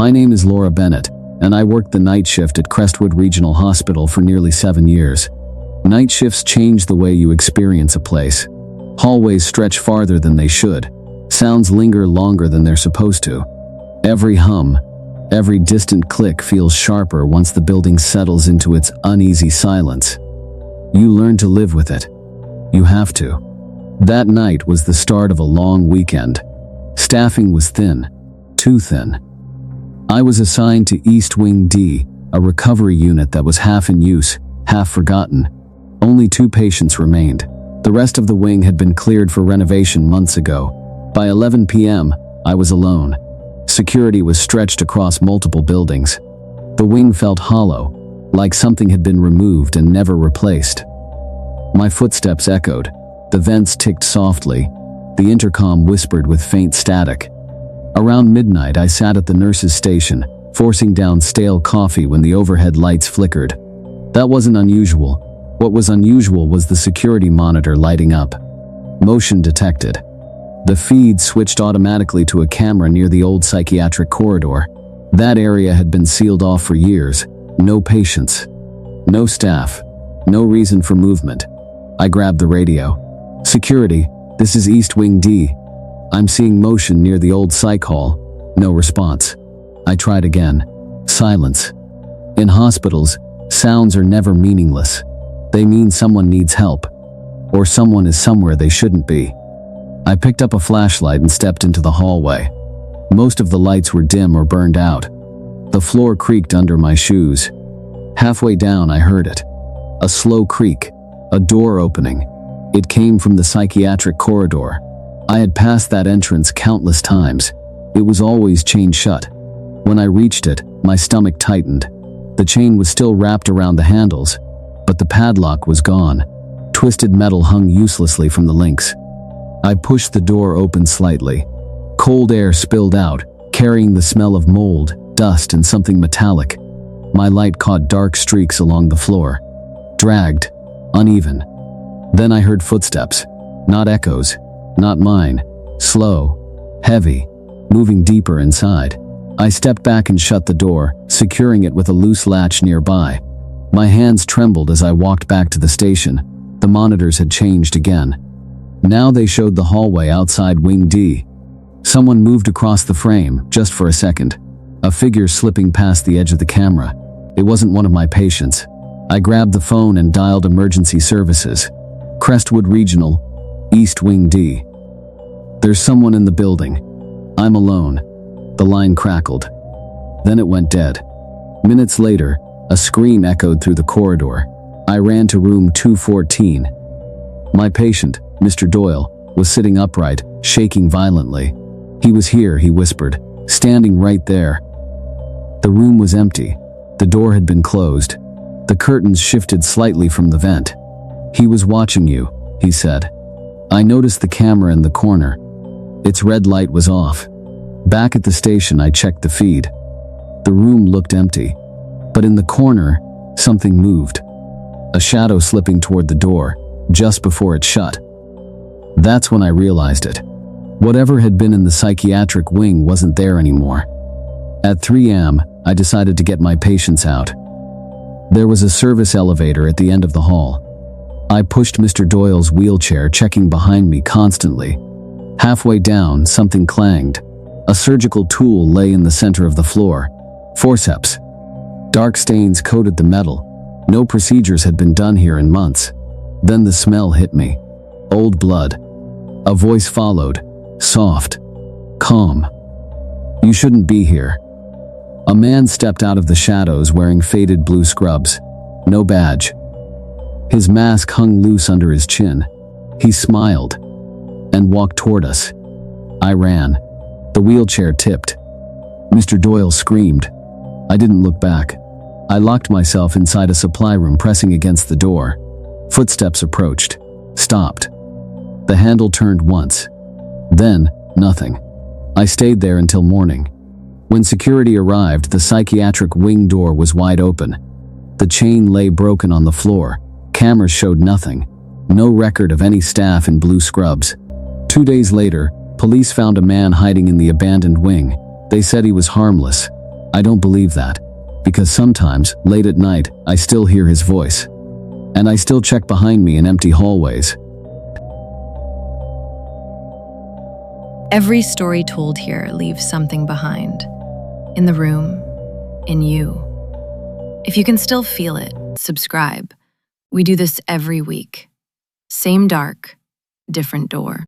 My name is Laura Bennett, and I worked the night shift at Crestwood Regional Hospital for nearly 7 years. Night shifts change the way you experience a place. Hallways stretch farther than they should. Sounds linger longer than they're supposed to. Every hum, every distant click feels sharper once the building settles into its uneasy silence. You learn to live with it. You have to. That night was the start of a long weekend. Staffing was thin, too thin. I was assigned to East Wing D, a recovery unit that was half in use, half forgotten. Only 2 patients remained. The rest of the wing had been cleared for renovation months ago. By 11 p.m., I was alone. Security was stretched across multiple buildings. The wing felt hollow, like something had been removed and never replaced. My footsteps echoed. The vents ticked softly. The intercom whispered with faint static. Around midnight, I sat at the nurse's station, forcing down stale coffee when the overhead lights flickered. That wasn't unusual. What was unusual was the security monitor lighting up. Motion detected. The feed switched automatically to a camera near the old psychiatric corridor. That area had been sealed off for years. No patients. No staff. No reason for movement. I grabbed the radio. "Security, this is East Wing D. I'm seeing motion near the old psych hall." No response. I tried again. Silence. In hospitals, sounds are never meaningless. They mean someone needs help. Or someone is somewhere they shouldn't be. I picked up a flashlight and stepped into the hallway. Most of the lights were dim or burned out. The floor creaked under my shoes. Halfway down, I heard it. A slow creak. A door opening. It came from the psychiatric corridor. I had passed that entrance countless times. It was always chained shut. When I reached it, my stomach tightened. The chain was still wrapped around the handles, but the padlock was gone. Twisted metal hung uselessly from the links. I pushed the door open slightly. Cold air spilled out, carrying the smell of mold, dust, and something metallic. My light caught dark streaks along the floor. Dragged, uneven. Then I heard footsteps. Not echoes. Not mine. Slow. Heavy. Moving deeper inside. I stepped back and shut the door, securing it with a loose latch nearby. My hands trembled as I walked back to the station. The monitors had changed again. Now they showed the hallway outside Wing D. Someone moved across the frame, just for a second. A figure slipping past the edge of the camera. It wasn't one of my patients. I grabbed the phone and dialed emergency services. Crestwood Regional, East Wing D. "There's someone in the building. I'm alone." The line crackled. Then it went dead. Minutes later, a scream echoed through the corridor. I ran to room 214. My patient, Mr. Doyle, was sitting upright, shaking violently. "He was here," he whispered, "standing right there." The room was empty. The door had been closed. The curtains shifted slightly from the vent. "He was watching you," he said. I noticed the camera in the corner. Its red light was off. Back at the station, I checked the feed. The room looked empty. But in the corner, something moved. A shadow slipping toward the door, just before it shut. That's when I realized it. Whatever had been in the psychiatric wing wasn't there anymore. At 3 a.m., I decided to get my patients out. There was a service elevator at the end of the hall. I pushed Mr. Doyle's wheelchair, checking behind me constantly. Halfway down, something clanged. A surgical tool lay in the center of the floor. Forceps. Dark stains coated the metal. No procedures had been done here in months. Then the smell hit me. Old blood. A voice followed. Soft. Calm. "You shouldn't be here." A man stepped out of the shadows wearing faded blue scrubs. No badge. His mask hung loose under his chin. He smiled and walked toward us. I ran. The wheelchair tipped. Mr. Doyle screamed. I didn't look back. I locked myself inside a supply room, pressing against the door. Footsteps approached. Stopped. The handle turned once. Then, nothing. I stayed there until morning. When security arrived, the psychiatric wing door was wide open. The chain lay broken on the floor. Cameras showed nothing. No record of any staff in blue scrubs. 2 days later, police found a man hiding in the abandoned wing. They said he was harmless. I don't believe that, because sometimes, late at night, I still hear his voice. And I still check behind me in empty hallways. Every story told here leaves something behind. In the room, in you. If you can still feel it, subscribe. We do this every week. Same dark, different door.